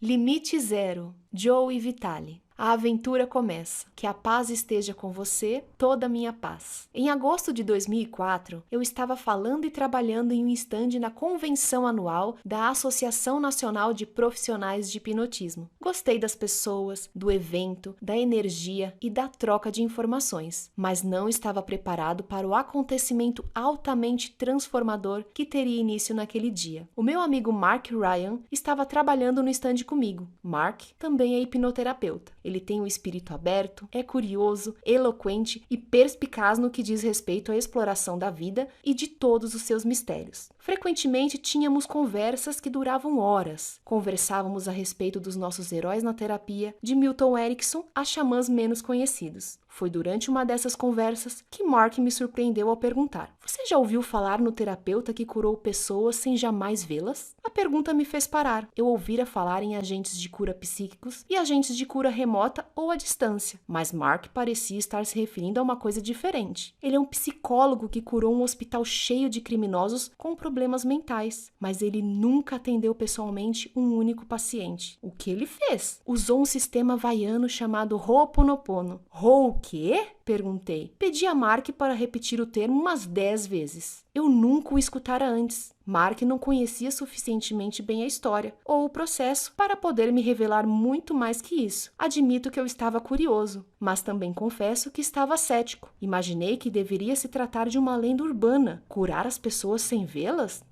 Limite Zero, Joe Vitale. A aventura começa. Que a paz esteja com você, toda a minha paz. Em agosto de 2004, eu estava falando e trabalhando em um stand na convenção anual da Associação Nacional de Profissionais de Hipnotismo. Gostei das pessoas, do evento, da energia e da troca de informações, mas não estava preparado para o acontecimento altamente transformador que teria início naquele dia. O meu amigo Mark Ryan estava trabalhando no stand comigo. Mark também é hipnoterapeuta. Ele tem um espírito aberto, é curioso, eloquente e perspicaz no que diz respeito à exploração da vida e de todos os seus mistérios. Frequentemente tínhamos conversas que duravam horas. Conversávamos a respeito dos nossos heróis na terapia, de Milton Erickson a xamãs menos conhecidos. Foi durante uma dessas conversas que Mark me surpreendeu ao perguntar: "Você já ouviu falar no terapeuta que curou pessoas sem jamais vê-las?" A pergunta me fez parar. Eu ouvira falar em agentes de cura psíquicos e agentes de cura remota ou à distância, mas Mark parecia estar se referindo a uma coisa diferente. Ele é um psicólogo que curou um hospital cheio de criminosos com problemas mentais, mas ele nunca atendeu pessoalmente um único paciente. O que ele fez? Usou um sistema havaiano chamado Ho'oponopono. O quê? Perguntei. Pedi a Mark para repetir o termo umas 10 vezes. Eu nunca o escutara antes. Mark não conhecia suficientemente bem a história ou o processo para poder me revelar muito mais que isso. Admito que eu estava curioso, mas também confesso que estava cético. Imaginei que deveria se tratar de uma lenda urbana. Curar as pessoas sem vê-las?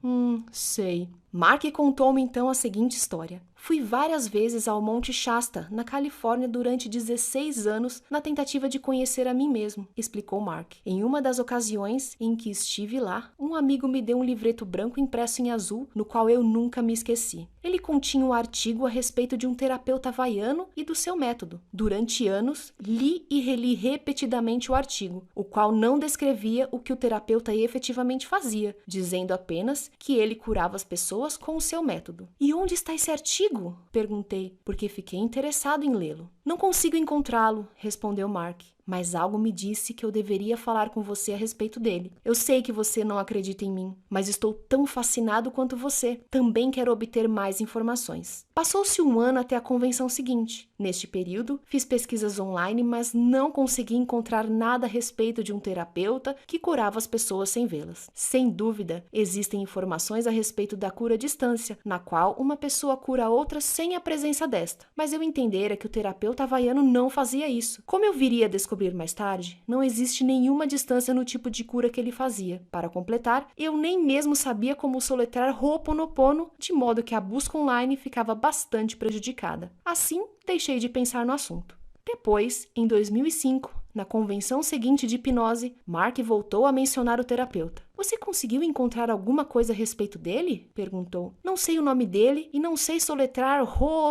Sei. Mark contou-me então a seguinte história. Fui várias vezes ao Monte Shasta, na Califórnia, durante 16 anos, na tentativa de conhecer a mim mesmo, explicou Mark. Em uma das ocasiões em que estive lá, um amigo me deu um livreto branco impresso em azul, no qual eu nunca me esqueci. Ele continha um artigo a respeito de um terapeuta havaiano e do seu método. Durante anos, li e reli repetidamente o artigo, o qual não descrevia o que o terapeuta efetivamente fazia, dizendo apenas que ele curava as pessoas com o seu método. E onde está esse artigo? Perguntei, porque fiquei interessado em lê-lo. Não consigo encontrá-lo, respondeu Mark. Mas algo me disse que eu deveria falar com você a respeito dele. Eu sei que você não acredita em mim, mas estou tão fascinado quanto você. Também quero obter mais informações. Passou-se um ano até a convenção seguinte. Neste período, fiz pesquisas online, mas não consegui encontrar nada a respeito de um terapeuta que curava as pessoas sem vê-las. Sem dúvida, existem informações a respeito da cura à distância, na qual uma pessoa cura outra sem a presença desta. Mas eu entendera que o terapeuta havaiano não fazia isso. Como eu viria a descobrir mais tarde, não existe nenhuma distância no tipo de cura que ele fazia. Para completar, eu nem mesmo sabia como soletrar Ho'oponopono, de modo que a busca online ficava bastante prejudicada. Assim, deixei de pensar no assunto. Depois, em 2005, na convenção seguinte de hipnose, Mark voltou a mencionar o terapeuta. "Você conseguiu encontrar alguma coisa a respeito dele?" perguntou. "Não sei o nome dele e não sei soletrar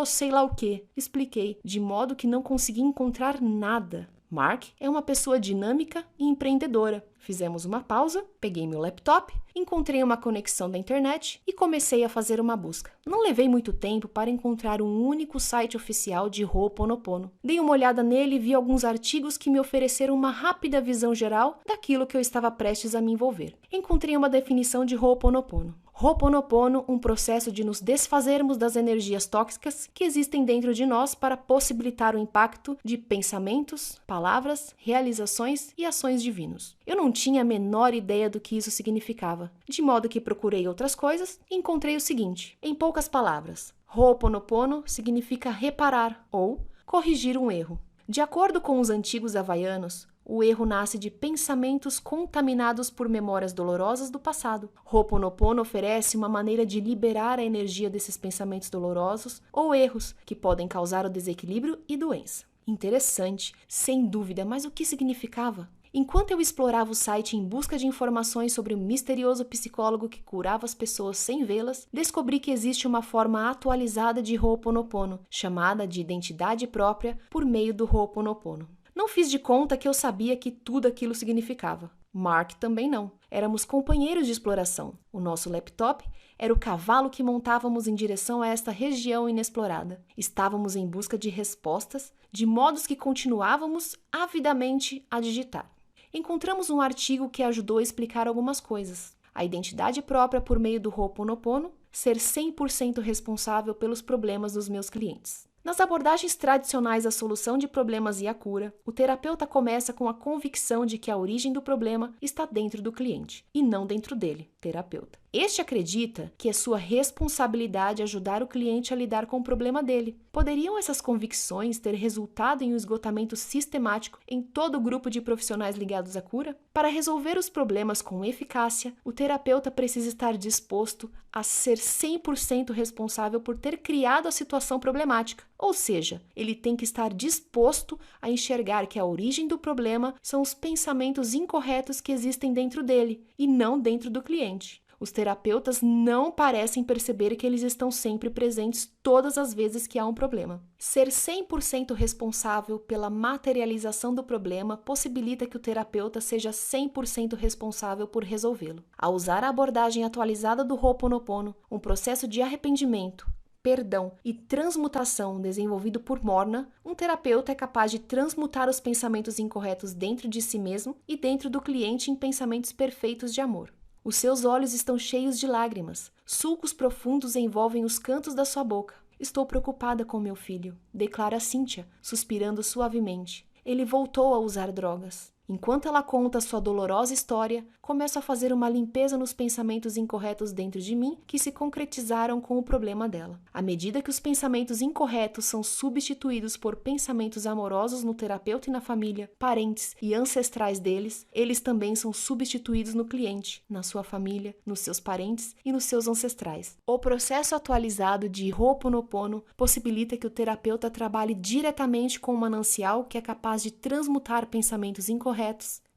sei lá o quê", expliquei, de modo que não consegui encontrar nada. Mark é uma pessoa dinâmica e empreendedora. Fizemos uma pausa, peguei meu laptop, encontrei uma conexão da internet e comecei a fazer uma busca. Não levei muito tempo para encontrar um único site oficial de Ho'oponopono. Dei uma olhada nele e vi alguns artigos que me ofereceram uma rápida visão geral daquilo que eu estava prestes a me envolver. Encontrei uma definição de Ho'oponopono. Ho'oponopono, um processo de nos desfazermos das energias tóxicas que existem dentro de nós para possibilitar o impacto de pensamentos, palavras, realizações e ações divinos. Eu não tinha a menor ideia do que isso significava, de modo que procurei outras coisas e encontrei o seguinte. Em poucas palavras, Ho'oponopono significa reparar ou corrigir um erro. De acordo com os antigos havaianos, o erro nasce de pensamentos contaminados por memórias dolorosas do passado. Ho'oponopono oferece uma maneira de liberar a energia desses pensamentos dolorosos ou erros que podem causar o desequilíbrio e doença. Interessante, sem dúvida, mas o que significava? Enquanto eu explorava o site em busca de informações sobre o misterioso psicólogo que curava as pessoas sem vê-las, descobri que existe uma forma atualizada de Ho'oponopono, chamada de identidade própria por meio do Ho'oponopono. Não fiz de conta que eu sabia que tudo aquilo significava. Mark também não. Éramos companheiros de exploração. O nosso laptop era o cavalo que montávamos em direção a esta região inexplorada. Estávamos em busca de respostas, de modos que continuávamos avidamente a digitar. Encontramos um artigo que ajudou a explicar algumas coisas. A identidade própria por meio do Ho'oponopono ser 100% responsável pelos problemas dos meus clientes. Nas abordagens tradicionais à solução de problemas e à cura, o terapeuta começa com a convicção de que a origem do problema está dentro do cliente e não dentro dele, terapeuta. Este acredita que é sua responsabilidade ajudar o cliente a lidar com o problema dele. Poderiam essas convicções ter resultado em um esgotamento sistemático em todo o grupo de profissionais ligados à cura? Para resolver os problemas com eficácia, o terapeuta precisa estar disposto a ser 100% responsável por ter criado a situação problemática. Ou seja, ele tem que estar disposto a enxergar que a origem do problema são os pensamentos incorretos que existem dentro dele e não dentro do cliente. Os terapeutas não parecem perceber que eles estão sempre presentes todas as vezes que há um problema. Ser 100% responsável pela materialização do problema possibilita que o terapeuta seja 100% responsável por resolvê-lo. Ao usar a abordagem atualizada do Ho'oponopono, um processo de arrependimento, perdão e transmutação desenvolvido por Morna, um terapeuta é capaz de transmutar os pensamentos incorretos dentro de si mesmo e dentro do cliente em pensamentos perfeitos de amor. Os seus olhos estão cheios de lágrimas. Sulcos profundos envolvem os cantos da sua boca. Estou preocupada com meu filho, declara Cynthia, suspirando suavemente. Ele voltou a usar drogas. Enquanto ela conta sua dolorosa história, começo a fazer uma limpeza nos pensamentos incorretos dentro de mim que se concretizaram com o problema dela. À medida que os pensamentos incorretos são substituídos por pensamentos amorosos no terapeuta e na família, parentes e ancestrais deles, eles também são substituídos no cliente, na sua família, nos seus parentes e nos seus ancestrais. O processo atualizado de Ho'oponopono possibilita que o terapeuta trabalhe diretamente com um manancial que é capaz de transmutar pensamentos incorretos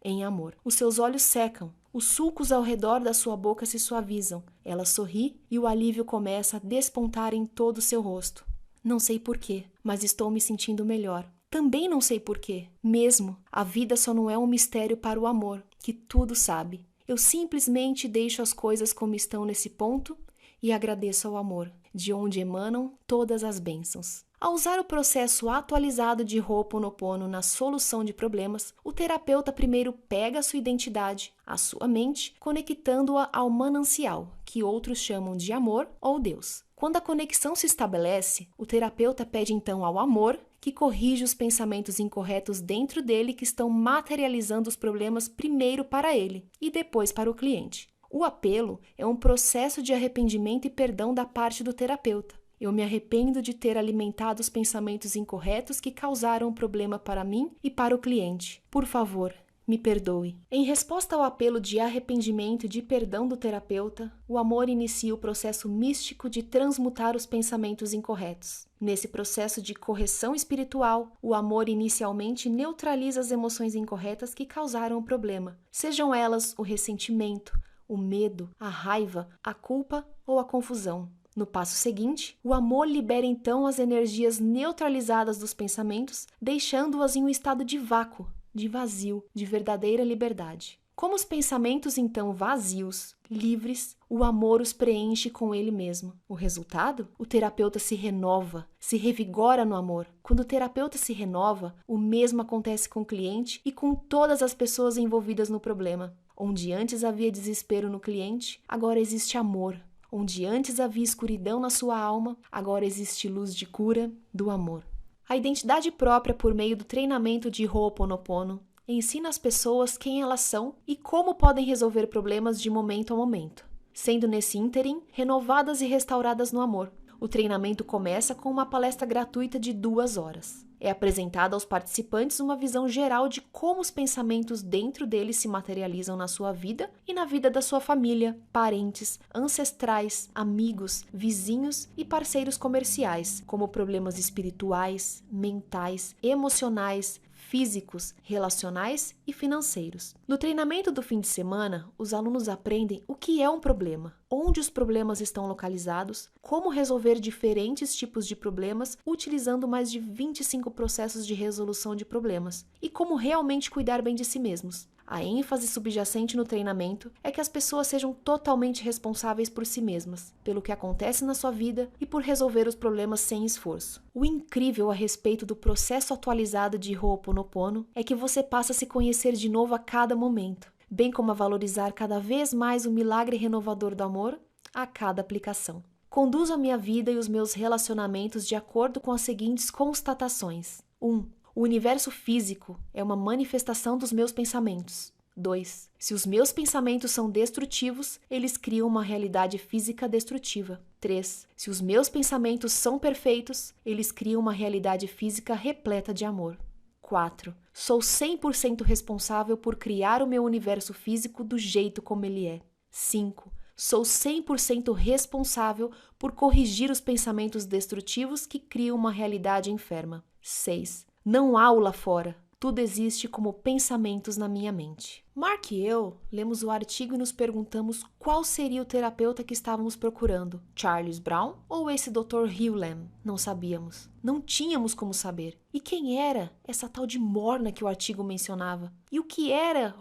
em amor. Os seus olhos secam, os sulcos ao redor da sua boca se suavizam, ela sorri e o alívio começa a despontar em todo o seu rosto. Não sei porquê, mas estou me sentindo melhor. Também não sei porquê. Mesmo, a vida só não é um mistério para o amor, que tudo sabe. Eu simplesmente deixo as coisas como estão nesse ponto e agradeço ao amor, de onde emanam todas as bênçãos. Ao usar o processo atualizado de Ho'oponopono na solução de problemas, o terapeuta primeiro pega a sua identidade, a sua mente, conectando-a ao manancial, que outros chamam de amor ou Deus. Quando a conexão se estabelece, o terapeuta pede então ao amor que corrija os pensamentos incorretos dentro dele que estão materializando os problemas primeiro para ele e depois para o cliente. O apelo é um processo de arrependimento e perdão da parte do terapeuta. Eu me arrependo de ter alimentado os pensamentos incorretos que causaram um problema para mim e para o cliente. Por favor, me perdoe. Em resposta ao apelo de arrependimento e de perdão do terapeuta, o amor inicia o processo místico de transmutar os pensamentos incorretos. Nesse processo de correção espiritual, o amor inicialmente neutraliza as emoções incorretas que causaram o problema, sejam elas o ressentimento, o medo, a raiva, a culpa ou a confusão. No passo seguinte, o amor libera então as energias neutralizadas dos pensamentos, deixando-as em um estado de vácuo, de vazio, de verdadeira liberdade. Como os pensamentos então vazios, livres, o amor os preenche com ele mesmo. O resultado? O terapeuta se renova, se revigora no amor. Quando o terapeuta se renova, o mesmo acontece com o cliente e com todas as pessoas envolvidas no problema. Onde antes havia desespero no cliente, agora existe amor. Onde antes havia escuridão na sua alma, agora existe luz de cura do amor. A identidade própria por meio do treinamento de Ho'oponopono ensina as pessoas quem elas são e como podem resolver problemas de momento a momento, sendo nesse ínterim renovadas e restauradas no amor. O treinamento começa com uma palestra gratuita de 2 horas. É apresentada aos participantes uma visão geral de como os pensamentos dentro deles se materializam na sua vida e na vida da sua família, parentes, ancestrais, amigos, vizinhos e parceiros comerciais, como problemas espirituais, mentais, emocionais, físicos, relacionais e financeiros. No treinamento do fim de semana, os alunos aprendem o que é um problema, onde os problemas estão localizados, como resolver diferentes tipos de problemas utilizando mais de 25 processos de resolução de problemas e como realmente cuidar bem de si mesmos. A ênfase subjacente no treinamento é que as pessoas sejam totalmente responsáveis por si mesmas, pelo que acontece na sua vida e por resolver os problemas sem esforço. O incrível a respeito do processo atualizado de Ho'oponopono é que você passa a se conhecer de novo a cada momento, bem como a valorizar cada vez mais o milagre renovador do amor, a cada aplicação. Conduzo a minha vida e os meus relacionamentos de acordo com as seguintes constatações. 1. O universo físico é uma manifestação dos meus pensamentos. 2. Se os meus pensamentos são destrutivos, eles criam uma realidade física destrutiva. 3. Se os meus pensamentos são perfeitos, eles criam uma realidade física repleta de amor. 4. Sou 100% responsável por criar o meu universo físico do jeito como ele é. 5. Sou 100% responsável por corrigir os pensamentos destrutivos que criam uma realidade enferma. 6. Não há o lá fora. Tudo existe como pensamentos na minha mente. Mark e eu lemos o artigo e nos perguntamos qual seria o terapeuta que estávamos procurando. Charles Brown ou esse Dr. Hugh Lam? Não sabíamos. Não tínhamos como saber. E quem era essa tal de morna que o artigo mencionava? E o que era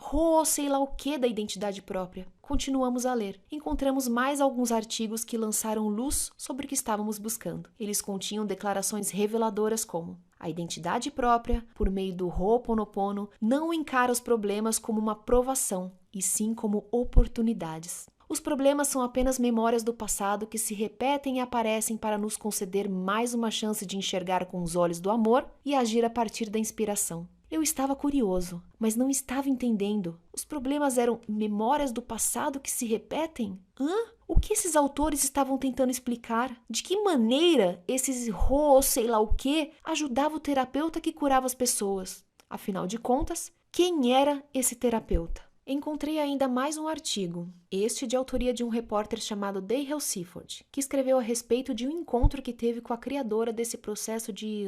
sei lá o que da identidade própria? Continuamos a ler. Encontramos mais alguns artigos que lançaram luz sobre o que estávamos buscando. Eles continham declarações reveladoras como: a identidade própria, por meio do Ho'oponopono, não encara os problemas como uma provação, e sim como oportunidades. Os problemas são apenas memórias do passado que se repetem e aparecem para nos conceder mais uma chance de enxergar com os olhos do amor e agir a partir da inspiração. Eu estava curioso, mas não estava entendendo. Os problemas eram memórias do passado que se repetem? O que esses autores estavam tentando explicar? De que maneira esses sei lá o que ajudava o terapeuta que curava as pessoas? Afinal de contas, quem era esse terapeuta? Encontrei ainda mais um artigo, este de autoria de um repórter chamado Dale Seaford, que escreveu a respeito de um encontro que teve com a criadora desse processo de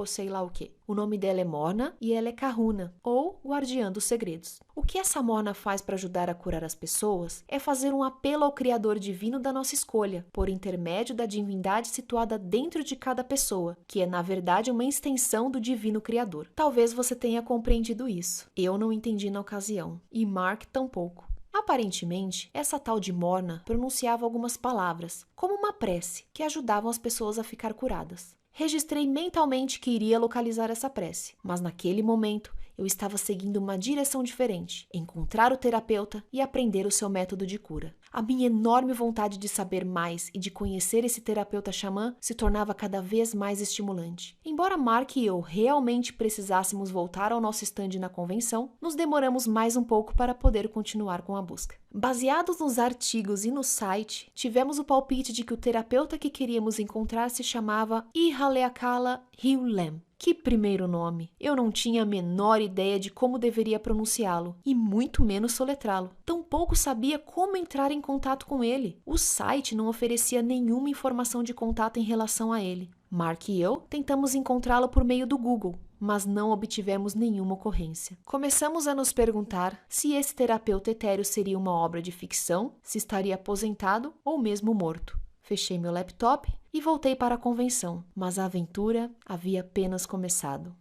sei lá o que. O nome dela é Morna e ela é Kahuna, ou guardiã dos segredos. O que essa Morna faz para ajudar a curar as pessoas é fazer um apelo ao Criador divino da nossa escolha, por intermédio da divindade situada dentro de cada pessoa, que é na verdade uma extensão do divino Criador. Talvez você tenha compreendido isso. Eu não entendi na ocasião, e Mark tampouco. Aparentemente, essa tal de Morna pronunciava algumas palavras, como uma prece, que ajudavam as pessoas a ficar curadas. Registrei mentalmente que iria localizar essa prece, mas naquele momento eu estava seguindo uma direção diferente: encontrar o terapeuta e aprender o seu método de cura. A minha enorme vontade de saber mais e de conhecer esse terapeuta xamã se tornava cada vez mais estimulante. Embora Mark e eu realmente precisássemos voltar ao nosso stand na convenção, nos demoramos mais um pouco para poder continuar com a busca. Baseados nos artigos e no site, tivemos o palpite de que o terapeuta que queríamos encontrar se chamava Ihaleakala Hugh Lam. Que primeiro nome! Eu não tinha a menor ideia de como deveria pronunciá-lo, e muito menos soletrá-lo. Tampouco sabia como entrar em contato com ele. O site não oferecia nenhuma informação de contato em relação a ele. Mark e eu tentamos encontrá-lo por meio do Google, mas não obtivemos nenhuma ocorrência. Começamos a nos perguntar se esse terapeuta etéreo seria uma obra de ficção, se estaria aposentado ou mesmo morto. Fechei meu laptop e voltei para a convenção, mas a aventura havia apenas começado.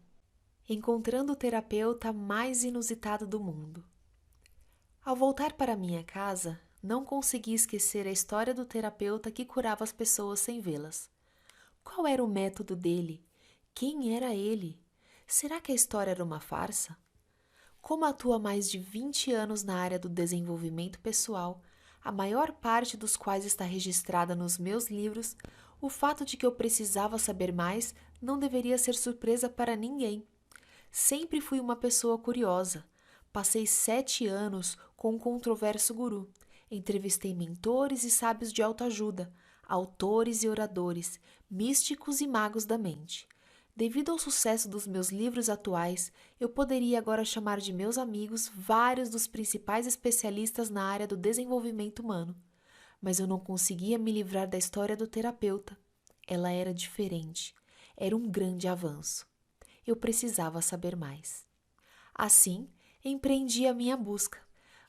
Encontrando o terapeuta mais inusitado do mundo. Ao voltar para minha casa, não consegui esquecer a história do terapeuta que curava as pessoas sem vê-las. Qual era o método dele? Quem era ele? Será que a história era uma farsa? Como atua há mais de 20 anos na área do desenvolvimento pessoal, a maior parte dos quais está registrada nos meus livros, o fato de que eu precisava saber mais não deveria ser surpresa para ninguém. Sempre fui uma pessoa curiosa. Passei 7 anos com um controverso guru. Entrevistei mentores e sábios de autoajuda, autores e oradores, místicos e magos da mente. Devido ao sucesso dos meus livros atuais, eu poderia agora chamar de meus amigos vários dos principais especialistas na área do desenvolvimento humano. Mas eu não conseguia me livrar da história do terapeuta. Ela era diferente. Era um grande avanço. Eu precisava saber mais. Assim, empreendi a minha busca.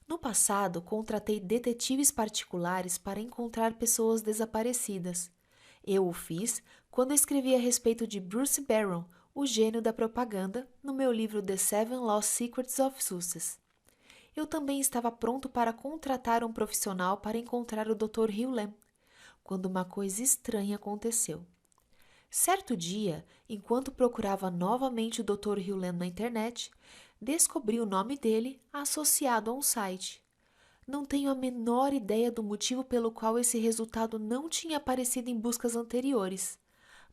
No passado, contratei detetives particulares para encontrar pessoas desaparecidas. Eu o fiz quando escrevi a respeito de Bruce Barron, o gênio da propaganda, no meu livro The Seven Lost Secrets of Success. Eu também estava pronto para contratar um profissional para encontrar o Dr. Hugh Lam, quando uma coisa estranha aconteceu. Certo dia, enquanto procurava novamente o Dr. Hugh Lam na internet, descobri o nome dele associado a um site. Não tenho a menor ideia do motivo pelo qual esse resultado não tinha aparecido em buscas anteriores,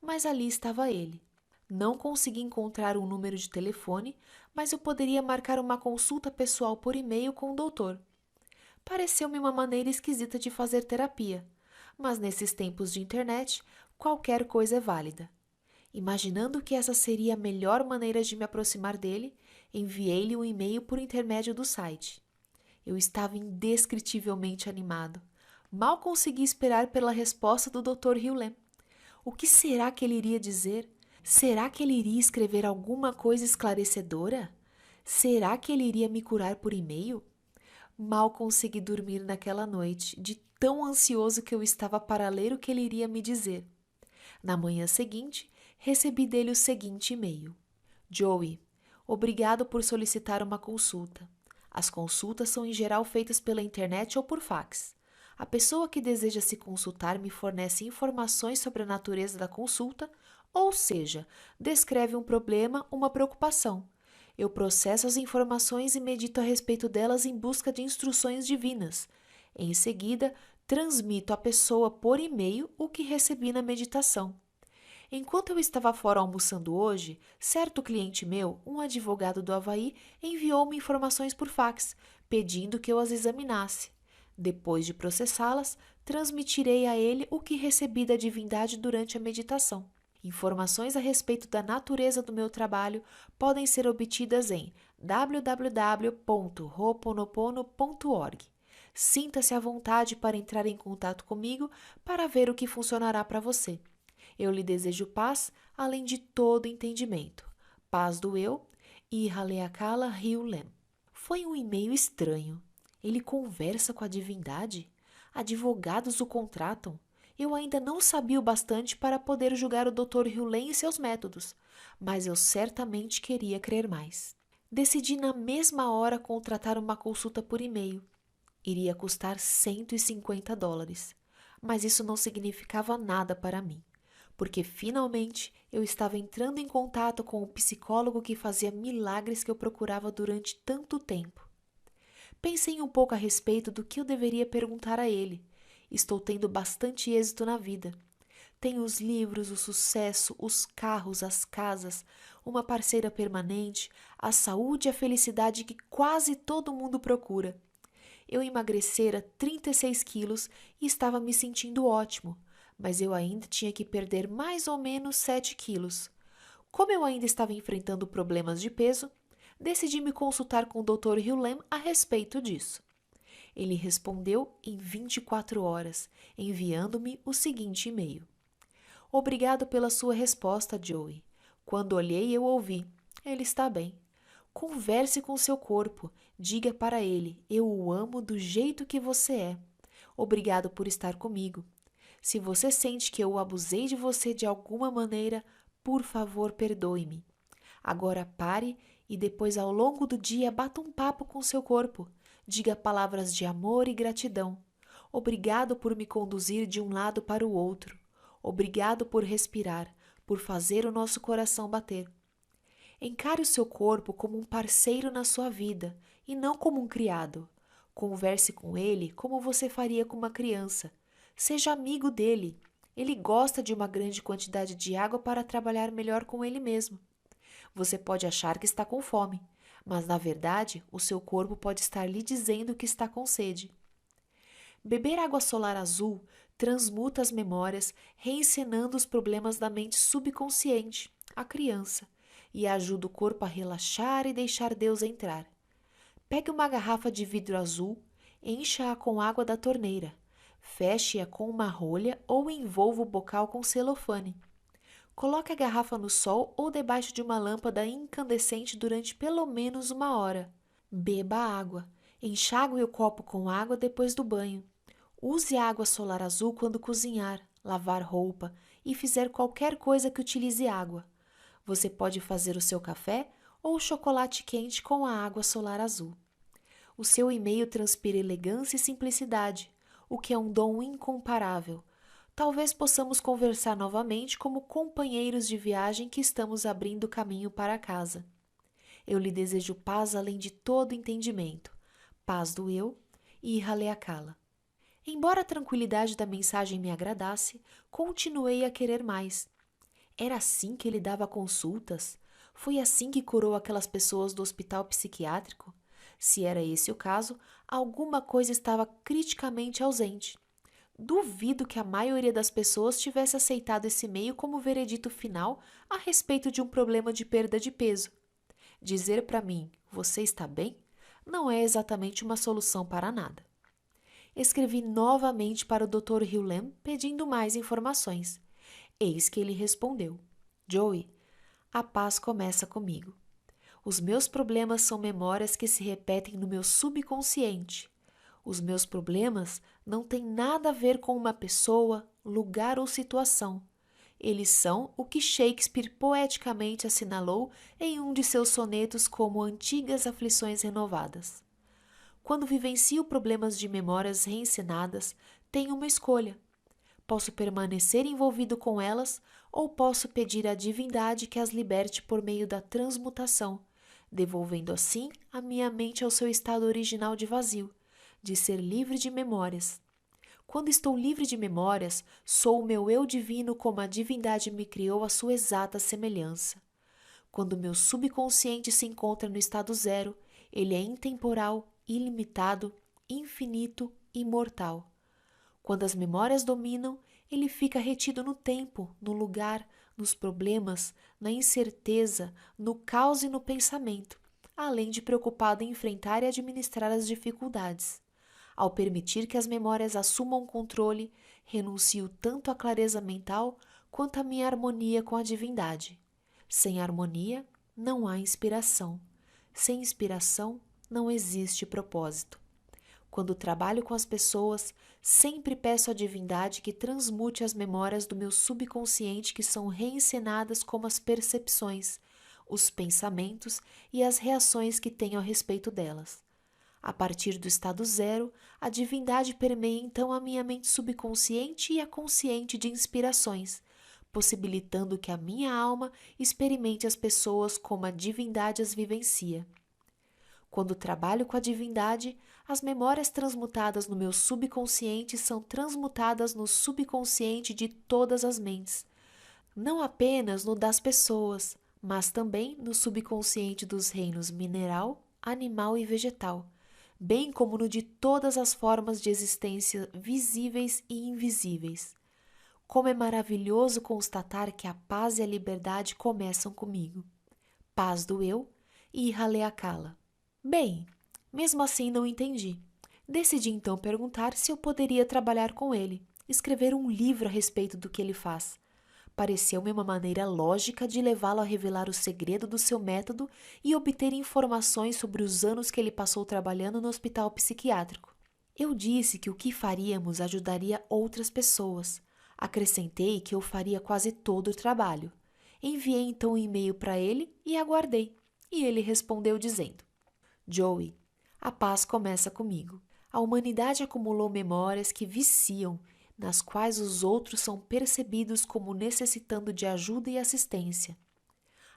mas ali estava ele. Não consegui encontrar um número de telefone, mas eu poderia marcar uma consulta pessoal por e-mail com o doutor. Pareceu-me uma maneira esquisita de fazer terapia, mas nesses tempos de internet, qualquer coisa é válida. Imaginando que essa seria a melhor maneira de me aproximar dele, enviei-lhe um e-mail por intermédio do site. Eu estava indescritivelmente animado. Mal consegui esperar pela resposta do Dr. Hughlem. O que será que ele iria dizer? Será que ele iria escrever alguma coisa esclarecedora? Será que ele iria me curar por e-mail? Mal consegui dormir naquela noite, de tão ansioso que eu estava para ler o que ele iria me dizer. Na manhã seguinte, recebi dele o seguinte e-mail: Joey, obrigado por solicitar uma consulta. As consultas são em geral feitas pela internet ou por fax. A pessoa que deseja se consultar me fornece informações sobre a natureza da consulta, ou seja, descreve um problema, uma preocupação. Eu processo as informações e medito a respeito delas em busca de instruções divinas. Em seguida, transmito à pessoa por e-mail o que recebi na meditação. Enquanto eu estava fora almoçando hoje, certo cliente meu, um advogado do Havaí, enviou-me informações por fax, pedindo que eu as examinasse. Depois de processá-las, transmitirei a ele o que recebi da divindade durante a meditação. Informações a respeito da natureza do meu trabalho podem ser obtidas em www.ho'oponopono.org. Sinta-se à vontade para entrar em contato comigo para ver o que funcionará para você. Eu lhe desejo paz, além de todo entendimento. Paz do eu, Ihaleakala Hughlem. Foi um e-mail estranho. Ele conversa com a divindade? Advogados o contratam? Eu ainda não sabia o bastante para poder julgar o Dr. Hughlem e seus métodos, mas eu certamente queria crer mais. Decidi na mesma hora contratar uma consulta por e-mail. Iria custar $150, mas isso não significava nada para mim, porque finalmente eu estava entrando em contato com o psicólogo que fazia milagres que eu procurava durante tanto tempo. Pensei um pouco a respeito do que eu deveria perguntar a ele. Estou tendo bastante êxito na vida. Tenho os livros, o sucesso, os carros, as casas, uma parceira permanente, a saúde e a felicidade que quase todo mundo procura. Eu emagrecera 36 quilos e estava me sentindo ótimo, mas eu ainda tinha que perder mais ou menos 7 quilos. Como eu ainda estava enfrentando problemas de peso, decidi me consultar com o Dr. Hughlem a respeito disso. Ele respondeu em 24 horas, enviando-me o seguinte e-mail: Obrigado pela sua resposta, Joey. Quando olhei, eu ouvi: ele está bem. Converse com seu corpo. Diga para ele: eu o amo do jeito que você é. Obrigado por estar comigo. Se você sente que eu abusei de você de alguma maneira, por favor, perdoe-me. Agora pare e depois, ao longo do dia, bata um papo com seu corpo. Diga palavras de amor e gratidão. Obrigado por me conduzir de um lado para o outro. Obrigado por respirar, por fazer o nosso coração bater. Encare o seu corpo como um parceiro na sua vida e não como um criado. Converse com ele como você faria com uma criança. Seja amigo dele. Ele gosta de uma grande quantidade de água para trabalhar melhor com ele mesmo. Você pode achar que está com fome, mas na verdade o seu corpo pode estar lhe dizendo que está com sede. Beber água solar azul transmuta as memórias, reencenando os problemas da mente subconsciente, a criança, e ajuda o corpo a relaxar e deixar Deus entrar. Pegue uma garrafa de vidro azul, encha-a com água da torneira, feche-a com uma rolha ou envolva o bocal com celofane. Coloque a garrafa no sol ou debaixo de uma lâmpada incandescente durante pelo menos 1 hora. Beba a água. Enxague o copo com água depois do banho. Use a água solar azul quando cozinhar, lavar roupa e fizer qualquer coisa que utilize água. Você pode fazer o seu café ou chocolate quente com a água solar azul. O seu e-mail transpira elegância e simplicidade, o que é um dom incomparável. Talvez possamos conversar novamente como companheiros de viagem que estamos abrindo caminho para casa. Eu lhe desejo paz além de todo entendimento, paz do eu, e Haleakala. Embora a tranquilidade da mensagem me agradasse, continuei a querer mais. Era assim que ele dava consultas? Foi assim que curou aquelas pessoas do hospital psiquiátrico? Se era esse o caso, alguma coisa estava criticamente ausente. Duvido que a maioria das pessoas tivesse aceitado esse meio como veredito final a respeito de um problema de perda de peso. Dizer para mim, você está bem? Não é exatamente uma solução para nada. Escrevi novamente para o Dr. Hewlett pedindo mais informações. Eis que ele respondeu: Joey, a paz começa comigo. Os meus problemas são memórias que se repetem no meu subconsciente. Os meus problemas não têm nada a ver com uma pessoa, lugar ou situação. Eles são o que Shakespeare poeticamente assinalou em um de seus sonetos como antigas aflições renovadas. Quando vivencio problemas de memórias reencenadas, tenho uma escolha. Posso permanecer envolvido com elas ou posso pedir à divindade que as liberte por meio da transmutação, devolvendo assim a minha mente ao seu estado original de vazio, de ser livre de memórias. Quando estou livre de memórias, sou o meu eu divino como a divindade me criou à sua exata semelhança. Quando meu subconsciente se encontra no estado zero, ele é intemporal, ilimitado, infinito, imortal. Quando as memórias dominam, ele fica retido no tempo, no lugar, nos problemas, na incerteza, no caos e no pensamento, além de preocupado em enfrentar e administrar as dificuldades. Ao permitir que as memórias assumam controle, renuncio tanto à clareza mental quanto à minha harmonia com a divindade. Sem harmonia, não há inspiração. Sem inspiração, não existe propósito. Quando trabalho com as pessoas, sempre peço à divindade que transmute as memórias do meu subconsciente que são reencenadas como as percepções, os pensamentos e as reações que tenho a respeito delas. A partir do estado zero, a divindade permeia então a minha mente subconsciente e a consciente de inspirações, possibilitando que a minha alma experimente as pessoas como a divindade as vivencia. Quando trabalho com a divindade, as memórias transmutadas no meu subconsciente são transmutadas no subconsciente de todas as mentes, não apenas no das pessoas, mas também no subconsciente dos reinos mineral, animal e vegetal, bem como no de todas as formas de existência visíveis e invisíveis. Como é maravilhoso constatar que a paz e a liberdade começam comigo. Paz do eu e Haleakala. Bem, mesmo assim não entendi. Decidi então perguntar se eu poderia trabalhar com ele, escrever um livro a respeito do que ele faz. Pareceu-me uma maneira lógica de levá-lo a revelar o segredo do seu método e obter informações sobre os anos que ele passou trabalhando no hospital psiquiátrico. Eu disse que o que faríamos ajudaria outras pessoas. Acrescentei que eu faria quase todo o trabalho. Enviei então um e-mail para ele e aguardei. E ele respondeu dizendo: Joey, a paz começa comigo. A humanidade acumulou memórias que viciam, nas quais os outros são percebidos como necessitando de ajuda e assistência.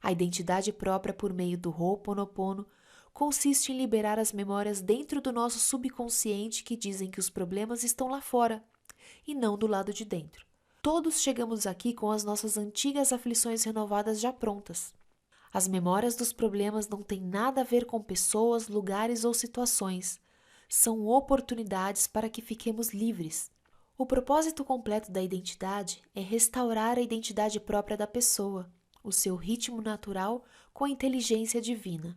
A identidade própria por meio do Ho'oponopono consiste em liberar as memórias dentro do nosso subconsciente que dizem que os problemas estão lá fora e não do lado de dentro. Todos chegamos aqui com as nossas antigas aflições renovadas já prontas. As memórias dos problemas não têm nada a ver com pessoas, lugares ou situações. São oportunidades para que fiquemos livres. O propósito completo da identidade é restaurar a identidade própria da pessoa, o seu ritmo natural com a inteligência divina.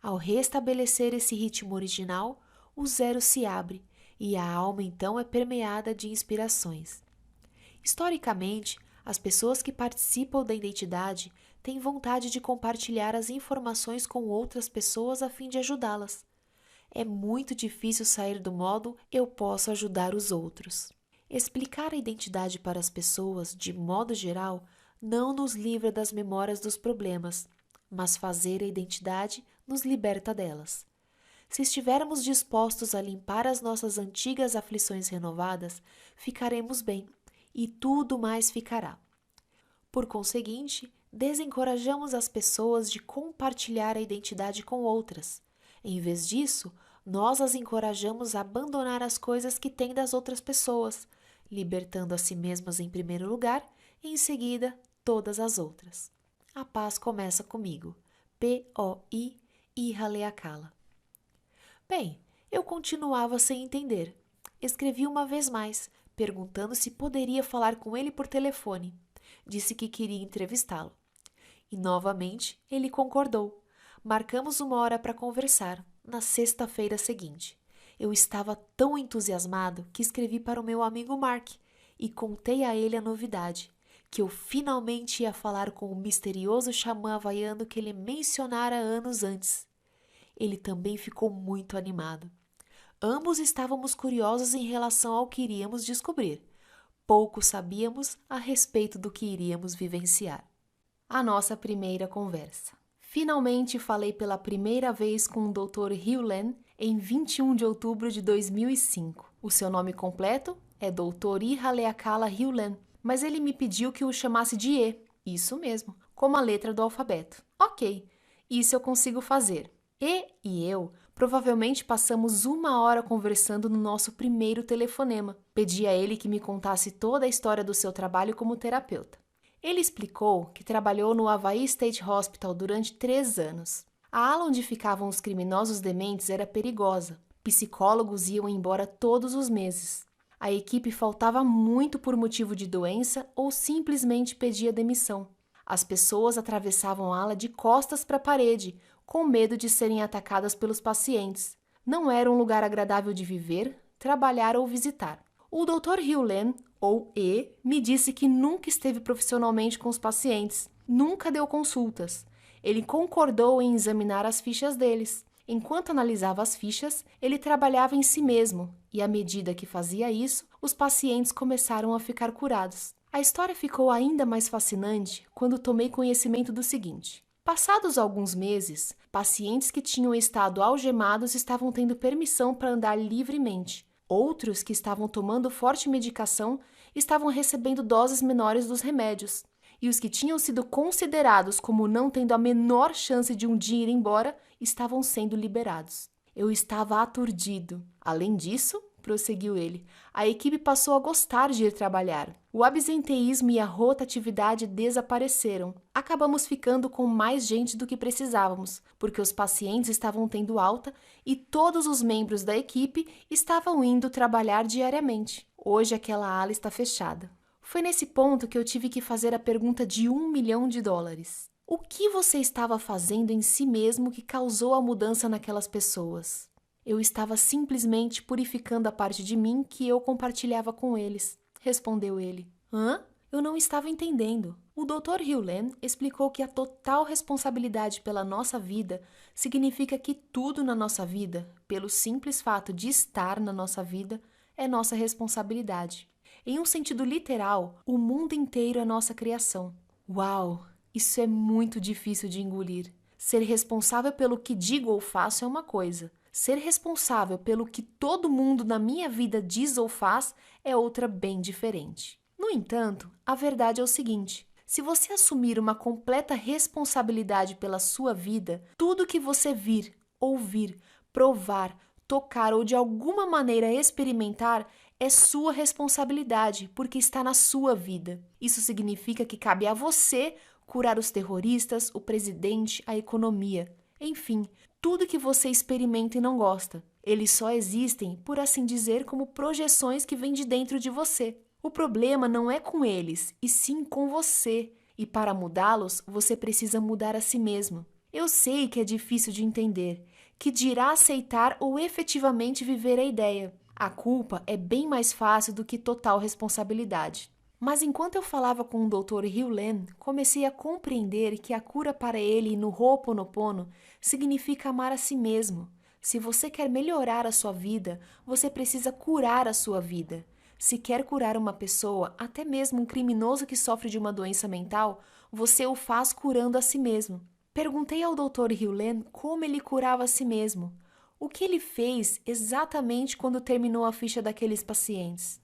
Ao restabelecer esse ritmo original, o zero se abre e a alma então é permeada de inspirações. Historicamente, as pessoas que participam da identidade têm vontade de compartilhar as informações com outras pessoas a fim de ajudá-las. É muito difícil sair do modo eu posso ajudar os outros. Explicar a identidade para as pessoas, de modo geral, não nos livra das memórias dos problemas, mas fazer a identidade nos liberta delas. Se estivermos dispostos a limpar as nossas antigas aflições renovadas, ficaremos bem e tudo mais ficará. Por conseguinte, desencorajamos as pessoas de compartilhar a identidade com outras. Em vez disso, Nós as encorajamos a abandonar as coisas que têm das outras pessoas, libertando a si mesmas em primeiro lugar e em seguida todas as outras. A paz começa comigo. P.O.I. Iha Leakala. Bem, eu continuava sem entender. Escrevi uma vez mais, perguntando se poderia falar com ele por telefone. Disse que queria entrevistá-lo. E novamente ele concordou. Marcamos uma hora para conversar, na sexta-feira seguinte. Eu estava tão entusiasmado que escrevi para o meu amigo Mark e contei a ele a novidade, que eu finalmente ia falar com o misterioso xamã havaiano que ele mencionara anos antes. Ele também ficou muito animado. Ambos estávamos curiosos em relação ao que iríamos descobrir. Pouco sabíamos a respeito do que iríamos vivenciar. A nossa primeira conversa. Finalmente falei pela primeira vez com o Dr. Hugh Len em 21 de outubro de 2005. O seu nome completo é Dr. Iha Leakala Hugh Len, mas ele me pediu que o chamasse de E, isso mesmo, como a letra do alfabeto. Ok, isso eu consigo fazer. E eu provavelmente passamos uma hora conversando no nosso primeiro telefonema. Pedi a ele que me contasse toda a história do seu trabalho como terapeuta. Ele explicou que trabalhou no Hawaii State Hospital durante 3 anos. A ala onde ficavam os criminosos dementes era perigosa. Psicólogos iam embora todos os meses. A equipe faltava muito por motivo de doença ou simplesmente pedia demissão. As pessoas atravessavam a ala de costas para a parede, com medo de serem atacadas pelos pacientes. Não era um lugar agradável de viver, trabalhar ou visitar. O Dr. Hugh Len, ou E, me disse que nunca esteve profissionalmente com os pacientes, nunca deu consultas. Ele concordou em examinar as fichas deles. Enquanto analisava as fichas, ele trabalhava em si mesmo, e à medida que fazia isso, os pacientes começaram a ficar curados. A história ficou ainda mais fascinante quando tomei conhecimento do seguinte. Passados alguns meses, pacientes que tinham estado algemados estavam tendo permissão para andar livremente. Outros que estavam tomando forte medicação estavam recebendo doses menores dos remédios. E os que tinham sido considerados como não tendo a menor chance de um dia ir embora, estavam sendo liberados. Eu estava aturdido. Além disso, prosseguiu ele, a equipe passou a gostar de ir trabalhar. O absenteísmo e a rotatividade desapareceram. Acabamos ficando com mais gente do que precisávamos, porque os pacientes estavam tendo alta e todos os membros da equipe estavam indo trabalhar diariamente. Hoje aquela ala está fechada. Foi nesse ponto que eu tive que fazer a pergunta de $1 milhão. O que você estava fazendo em si mesmo que causou a mudança naquelas pessoas? Eu estava simplesmente purificando a parte de mim que eu compartilhava com eles, respondeu ele. Hã? Eu não estava entendendo. O Dr. Hugh Len explicou que a total responsabilidade pela nossa vida significa que tudo na nossa vida, pelo simples fato de estar na nossa vida, é nossa responsabilidade. Em um sentido literal, o mundo inteiro é nossa criação. Uau! Isso é muito difícil de engolir. Ser responsável pelo que digo ou faço é uma coisa. Ser responsável pelo que todo mundo na minha vida diz ou faz é outra bem diferente. No entanto, a verdade é o seguinte: se você assumir uma completa responsabilidade pela sua vida, tudo que você vir, ouvir, provar, tocar ou de alguma maneira experimentar é sua responsabilidade, porque está na sua vida. Isso significa que cabe a você curar os terroristas, o presidente, a economia. Enfim, tudo que você experimenta e não gosta. Eles só existem, por assim dizer, como projeções que vêm de dentro de você. O problema não é com eles, e sim com você. E para mudá-los, você precisa mudar a si mesmo. Eu sei que é difícil de entender, que dirá aceitar ou efetivamente viver a ideia. A culpa é bem mais fácil do que total responsabilidade. Mas enquanto eu falava com o Dr. Hugh Len, comecei a compreender que a cura para ele no Ho'oponopono significa amar a si mesmo. Se você quer melhorar a sua vida, você precisa curar a sua vida. Se quer curar uma pessoa, até mesmo um criminoso que sofre de uma doença mental, você o faz curando a si mesmo. Perguntei ao Dr. Hugh Len como ele curava a si mesmo. O que ele fez exatamente quando terminou a ficha daqueles pacientes?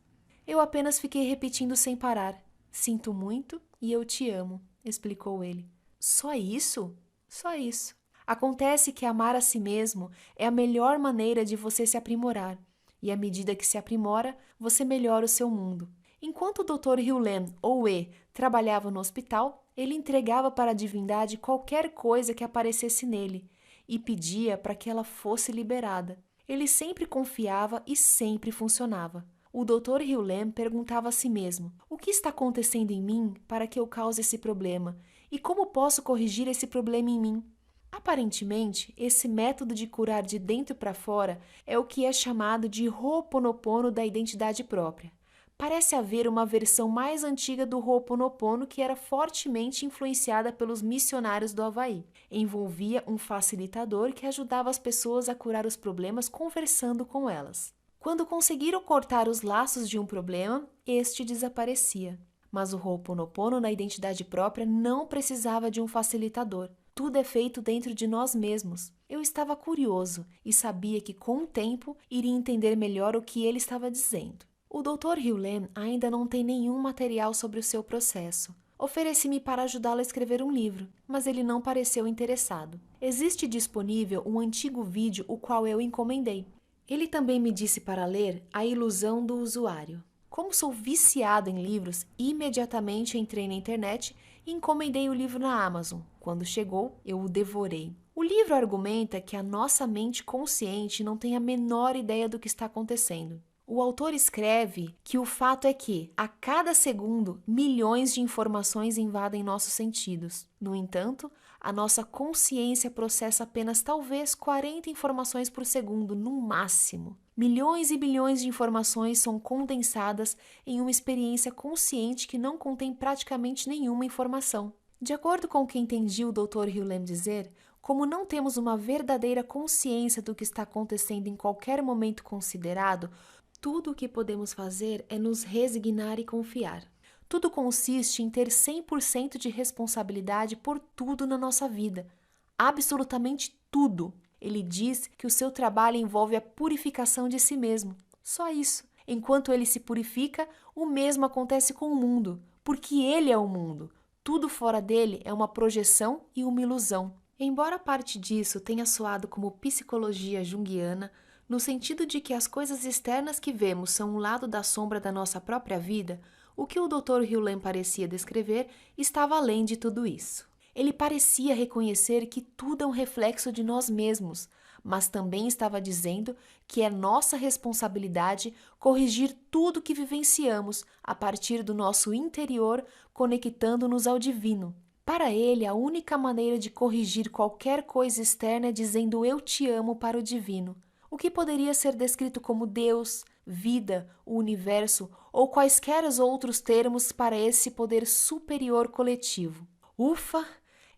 Eu apenas fiquei repetindo sem parar. Sinto muito e eu te amo, explicou ele. Só isso? Só isso. Acontece que amar a si mesmo é a melhor maneira de você se aprimorar, e à medida que se aprimora, você melhora o seu mundo. Enquanto o Dr. Hugh Lam, ou E, trabalhava no hospital, ele entregava para a divindade qualquer coisa que aparecesse nele e pedia para que ela fosse liberada. Ele sempre confiava e sempre funcionava. O Dr. Hugh Lam perguntava a si mesmo: o que está acontecendo em mim para que eu cause esse problema? E como posso corrigir esse problema em mim? Aparentemente, esse método de curar de dentro para fora é o que é chamado de Ho'oponopono da identidade própria. Parece haver uma versão mais antiga do Ho'oponopono que era fortemente influenciada pelos missionários do Havaí. Envolvia um facilitador que ajudava as pessoas a curar os problemas conversando com elas. Quando conseguiram cortar os laços de um problema, este desaparecia. Mas o Ho'oponopono na identidade própria não precisava de um facilitador. Tudo é feito dentro de nós mesmos. Eu estava curioso e sabia que, com o tempo, iria entender melhor o que ele estava dizendo. O Dr. Hugh Lam ainda não tem nenhum material sobre o seu processo. Ofereci-me para ajudá-lo a escrever um livro, mas ele não pareceu interessado. Existe disponível um antigo vídeo o qual eu encomendei. Ele também me disse para ler A Ilusão do Usuário. Como sou viciado em livros, imediatamente entrei na internet e encomendei o livro na Amazon. Quando chegou, eu o devorei. O livro argumenta que a nossa mente consciente não tem a menor ideia do que está acontecendo. O autor escreve que o fato é que, a cada segundo, milhões de informações invadem nossos sentidos. No entanto, a nossa consciência processa apenas talvez 40 informações por segundo, no máximo. Milhões e bilhões de informações são condensadas em uma experiência consciente que não contém praticamente nenhuma informação. De acordo com o que entendi o Dr. Hugh Lam dizer, como não temos uma verdadeira consciência do que está acontecendo em qualquer momento considerado, tudo o que podemos fazer é nos resignar e confiar. Tudo consiste em ter 100% de responsabilidade por tudo na nossa vida. Absolutamente tudo. Ele diz que o seu trabalho envolve a purificação de si mesmo. Só isso. Enquanto ele se purifica, o mesmo acontece com o mundo, porque ele é o mundo. Tudo fora dele é uma projeção e uma ilusão. Embora parte disso tenha soado como psicologia junguiana, no sentido de que as coisas externas que vemos são um lado da sombra da nossa própria vida, o que o Dr. Hugh Lam parecia descrever estava além de tudo isso. Ele parecia reconhecer que tudo é um reflexo de nós mesmos, mas também estava dizendo que é nossa responsabilidade corrigir tudo que vivenciamos a partir do nosso interior, conectando-nos ao divino. Para ele, a única maneira de corrigir qualquer coisa externa é dizendo eu te amo para o divino. O que poderia ser descrito como Deus, vida, o universo ou quaisquer outros termos para esse poder superior coletivo. Ufa!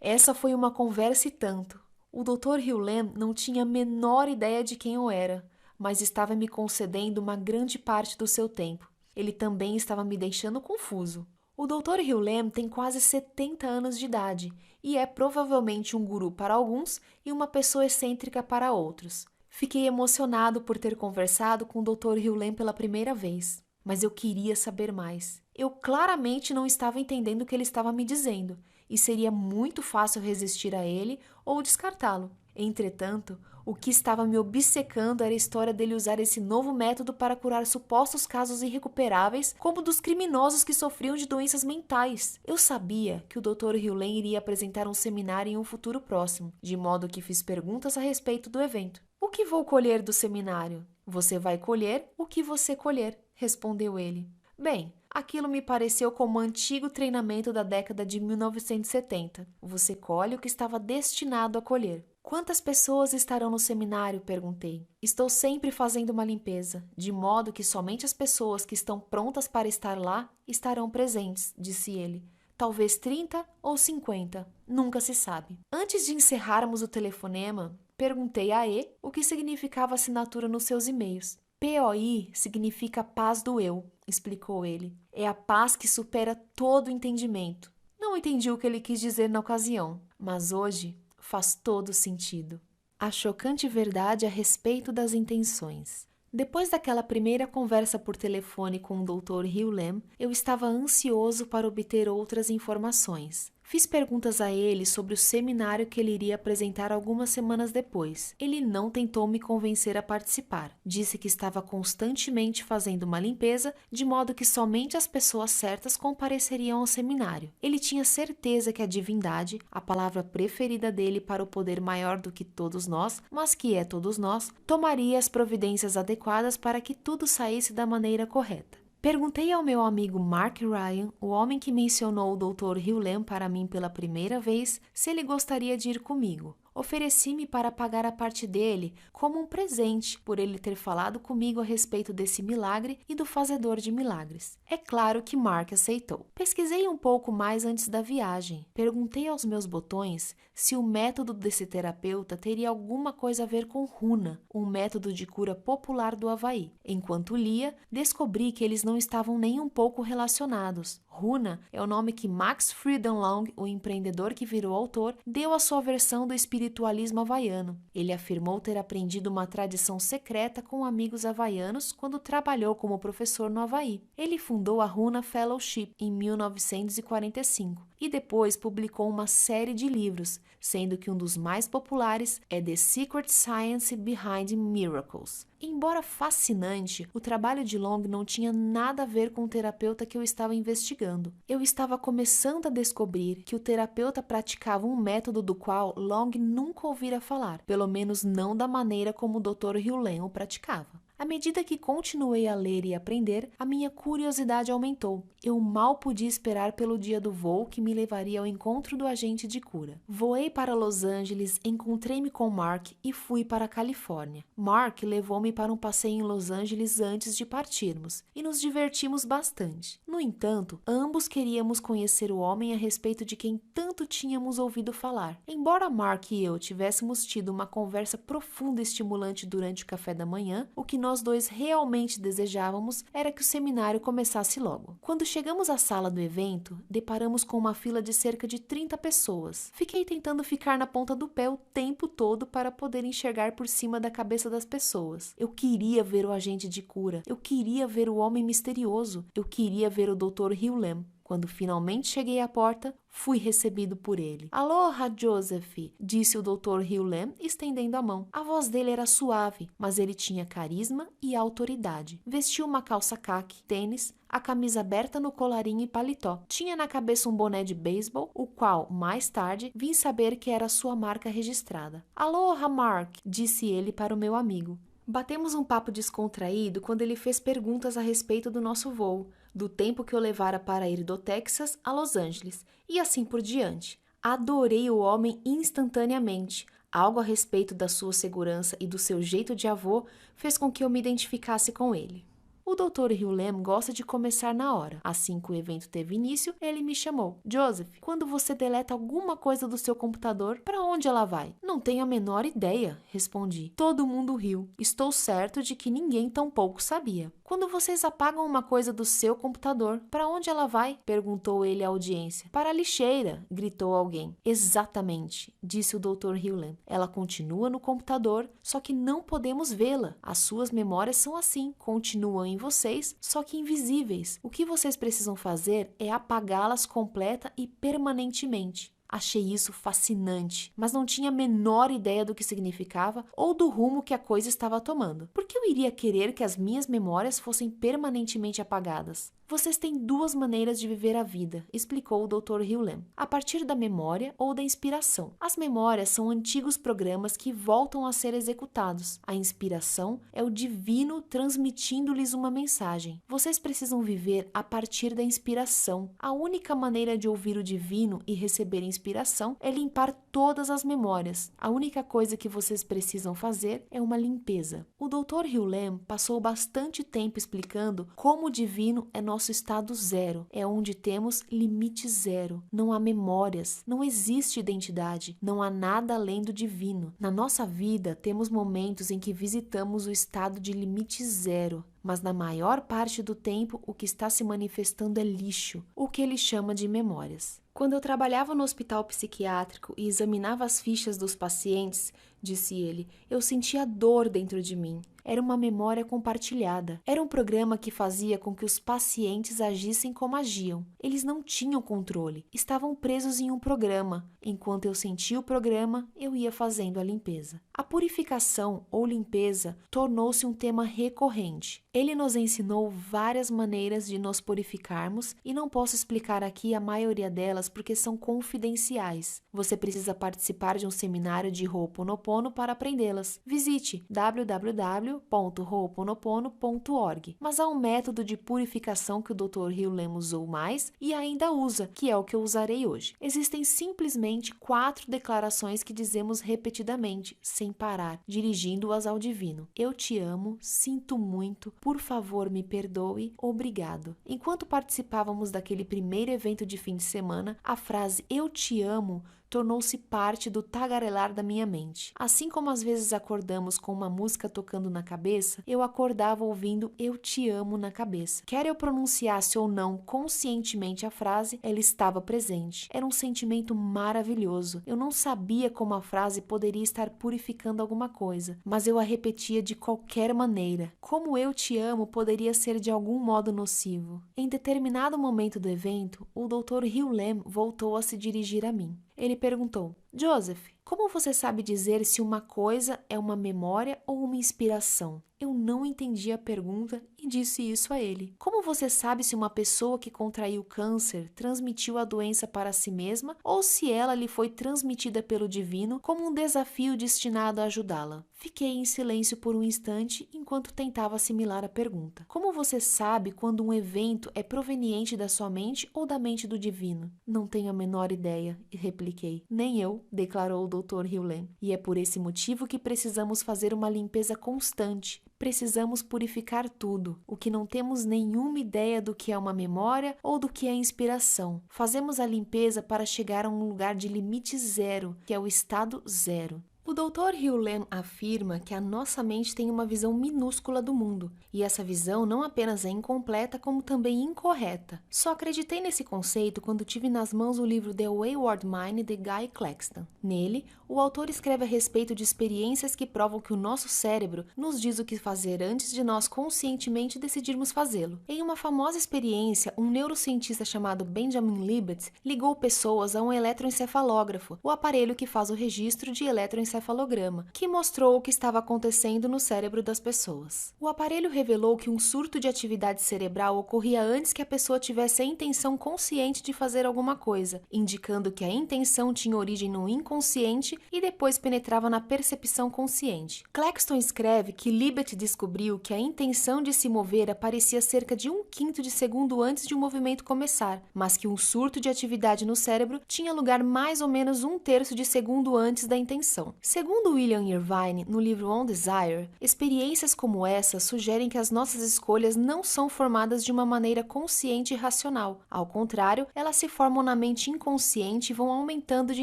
Essa foi uma conversa e tanto. O Dr. Hugh Lam não tinha a menor ideia de quem eu era, mas estava me concedendo uma grande parte do seu tempo. Ele também estava me deixando confuso. O Dr. Hugh Lam tem quase 70 anos de idade e é provavelmente um guru para alguns e uma pessoa excêntrica para outros. Fiquei emocionado por ter conversado com o Dr. Hugh Lam pela primeira vez, mas eu queria saber mais. Eu claramente não estava entendendo o que ele estava me dizendo, e seria muito fácil resistir a ele ou descartá-lo. Entretanto, o que estava me obcecando era a história dele usar esse novo método para curar supostos casos irrecuperáveis, como dos criminosos que sofriam de doenças mentais. Eu sabia que o Dr. Hugh Lam iria apresentar um seminário em um futuro próximo, de modo que fiz perguntas a respeito do evento. O que vou colher do seminário? Você vai colher o que você colher, respondeu ele. Bem, aquilo me pareceu como um antigo treinamento da década de 1970. Você colhe o que estava destinado a colher. Quantas pessoas estarão no seminário? Perguntei. Estou sempre fazendo uma limpeza, de modo que somente as pessoas que estão prontas para estar lá estarão presentes, disse ele. Talvez 30 ou 50, nunca se sabe. Antes de encerrarmos o telefonema, perguntei a E o que significava a assinatura nos seus e-mails. POI significa paz do eu, explicou ele. É a paz que supera todo entendimento. Não entendi o que ele quis dizer na ocasião, mas hoje faz todo sentido. A chocante verdade a respeito das intenções. Depois daquela primeira conversa por telefone com o Dr. Hugh Lam, eu estava ansioso para obter outras informações. Fiz perguntas a ele sobre o seminário que ele iria apresentar algumas semanas depois. Ele não tentou me convencer a participar. Disse que estava constantemente fazendo uma limpeza, de modo que somente as pessoas certas compareceriam ao seminário. Ele tinha certeza que a divindade, a palavra preferida dele para o poder maior do que todos nós, mas que é todos nós, tomaria as providências adequadas para que tudo saísse da maneira correta. Perguntei ao meu amigo Mark Ryan, o homem que mencionou o Dr. Hugh Lam para mim pela primeira vez, se ele gostaria de ir comigo. Ofereci-me para pagar a parte dele como um presente por ele ter falado comigo a respeito desse milagre e do fazedor de milagres. É claro que Mark aceitou. Pesquisei um pouco mais antes da viagem. Perguntei aos meus botões se o método desse terapeuta teria alguma coisa a ver com Runa, um método de cura popular do Havaí. Enquanto lia, descobri que eles não estavam nem um pouco relacionados. Runa é o nome que Max Frieden Long, o empreendedor que virou autor, deu à sua versão do espiritualismo havaiano. Ele afirmou ter aprendido uma tradição secreta com amigos havaianos quando trabalhou como professor no Havaí. Ele fundou a Runa Fellowship em 1945 e depois publicou uma série de livros, sendo que um dos mais populares é The Secret Science Behind Miracles. Embora fascinante, o trabalho de Long não tinha nada a ver com o terapeuta que eu estava investigando. Eu estava começando a descobrir que o terapeuta praticava um método do qual Long nunca ouvira falar, pelo menos não da maneira como o Dr. Hugh Lam o praticava. À medida que continuei a ler e aprender, a minha curiosidade aumentou. Eu mal podia esperar pelo dia do voo que me levaria ao encontro do agente de cura. Voei para Los Angeles, encontrei-me com Mark e fui para a Califórnia. Mark levou-me para um passeio em Los Angeles antes de partirmos e nos divertimos bastante. No entanto, ambos queríamos conhecer o homem a respeito de quem tanto tínhamos ouvido falar. Embora Mark e eu tivéssemos tido uma conversa profunda e estimulante durante o café da manhã, o que nós dois realmente desejávamos era que o seminário começasse logo. Quando chegamos à sala do evento, deparamos com uma fila de cerca de 30 pessoas. Fiquei tentando ficar na ponta do pé o tempo todo para poder enxergar por cima da cabeça das pessoas. Eu queria ver o agente de cura, eu queria ver o homem misterioso, eu queria ver o Dr. Hugh Lam. Quando finalmente cheguei à porta, fui recebido por ele. "Aloha, Joseph", disse o Dr. Hugh Lam, estendendo a mão. A voz dele era suave, mas ele tinha carisma e autoridade. Vestia uma calça caque, tênis, a camisa aberta no colarinho e paletó. Tinha na cabeça um boné de beisebol, o qual, mais tarde, vim saber que era sua marca registrada. "Aloha, Mark", disse ele para o meu amigo. Batemos um papo descontraído quando ele fez perguntas a respeito do nosso voo, do tempo que eu levara para ir do Texas a Los Angeles, e assim por diante. Adorei o homem instantaneamente. Algo a respeito da sua segurança e do seu jeito de avô fez com que eu me identificasse com ele. O Dr. Hugh Lam gosta de começar na hora. Assim que o evento teve início, ele me chamou. "Joseph, quando você deleta alguma coisa do seu computador, para onde ela vai?" "Não tenho a menor ideia", respondi. Todo mundo riu. Estou certo de que ninguém tampouco sabia. "Quando vocês apagam uma coisa do seu computador, para onde ela vai?" perguntou ele à audiência. "Para a lixeira", gritou alguém. "Exatamente", disse o Dr. Hugh Lam. "Ela continua no computador, só que não podemos vê-la. As suas memórias são assim, continuam em vocês, só que invisíveis. O que vocês precisam fazer é apagá-las completa e permanentemente." Achei isso fascinante, mas não tinha a menor ideia do que significava ou do rumo que a coisa estava tomando. Por que eu iria querer que as minhas memórias fossem permanentemente apagadas? "Vocês têm duas maneiras de viver a vida", explicou o Dr. Hugh Lam. "A partir da memória ou da inspiração. As memórias são antigos programas que voltam a ser executados. A inspiração é o divino transmitindo-lhes uma mensagem. Vocês precisam viver a partir da inspiração. A única maneira de ouvir o divino e receber inspiração é limpar todas as memórias. A única coisa que vocês precisam fazer é uma limpeza." O Dr. Hugh Lam passou bastante tempo explicando como o divino é nosso estado zero, é onde temos limite zero. Não há memórias, não existe identidade, não há nada além do divino. Na nossa vida, temos momentos em que visitamos o estado de limite zero, mas na maior parte do tempo o que está se manifestando é lixo, o que ele chama de memórias. "Quando eu trabalhava no hospital psiquiátrico e examinava as fichas dos pacientes", disse ele, "eu sentia dor dentro de mim. era uma memória compartilhada. Era um programa que fazia com que os pacientes agissem como agiam. Eles não tinham controle, estavam presos em um programa. Enquanto eu sentia o programa, eu ia fazendo a limpeza. A purificação ou limpeza tornou-se um tema recorrente. Ele nos ensinou várias maneiras de nos purificarmos e não posso explicar aqui a maioria delas porque são confidenciais. Você precisa participar de um seminário de Ho'oponopono para aprendê-las. Visite www.ho'oponopono.org. Mas há um método de purificação que o Dr. Hugh Lem usou mais e ainda usa, que é o que eu usarei hoje. Existem simplesmente 4 declarações que dizemos repetidamente, sem parar, dirigindo-as ao divino. Eu te amo, sinto muito, por favor me perdoe, obrigado. Enquanto participávamos daquele primeiro evento de fim de semana, a frase eu te amo tornou-se parte do tagarelar da minha mente. Assim como às vezes acordamos com uma música tocando na cabeça, eu acordava ouvindo eu te amo na cabeça. Quer eu pronunciasse ou não conscientemente a frase, ela estava presente. Era um sentimento maravilhoso. Eu não sabia como a frase poderia estar purificando alguma coisa, mas eu a repetia de qualquer maneira. Como eu te amo poderia ser de algum modo nocivo. Em determinado momento do evento, o Dr. Hugh Lem voltou a se dirigir a mim. Ele perguntou: Joseph, como você sabe dizer se uma coisa é uma memória ou uma inspiração? Eu não entendi a pergunta e disse isso a ele. Como você sabe se uma pessoa que contraiu câncer transmitiu a doença para si mesma ou se ela lhe foi transmitida pelo divino como um desafio destinado a ajudá-la? Fiquei em silêncio por um instante enquanto tentava assimilar a pergunta. Como você sabe quando um evento é proveniente da sua mente ou da mente do divino? Não tenho a menor ideia, repliquei. Nem eu, declarou o Dr. Hugh Lem. E é por esse motivo que precisamos fazer uma limpeza constante. Precisamos purificar tudo, o que não temos nenhuma ideia do que é uma memória ou do que é inspiração. Fazemos a limpeza para chegar a um lugar de limite zero, que é o estado zero. O Dr. Hugh Lem afirma que a nossa mente tem uma visão minúscula do mundo, e essa visão não apenas é incompleta, como também incorreta. Só acreditei nesse conceito quando tive nas mãos o livro The Wayward Mind de Guy Claxton. Nele, o autor escreve a respeito de experiências que provam que o nosso cérebro nos diz o que fazer antes de nós conscientemente decidirmos fazê-lo. Em uma famosa experiência, um neurocientista chamado Benjamin Libet ligou pessoas a um eletroencefalógrafo, o aparelho que faz o registro de eletroencefalograma, que mostrou o que estava acontecendo no cérebro das pessoas. O aparelho revelou que um surto de atividade cerebral ocorria antes que a pessoa tivesse a intenção consciente de fazer alguma coisa, indicando que a intenção tinha origem no inconsciente e depois penetrava na percepção consciente. Claxton escreve que Libet descobriu que a intenção de se mover aparecia cerca de 1/5 de segundo antes de o movimento começar, mas que um surto de atividade no cérebro tinha lugar mais ou menos 1/3 de segundo antes da intenção. Segundo William Irvine, no livro On Desire, experiências como essa sugerem que as nossas escolhas não são formadas de uma maneira consciente e racional. Ao contrário, elas se formam na mente inconsciente e vão aumentando de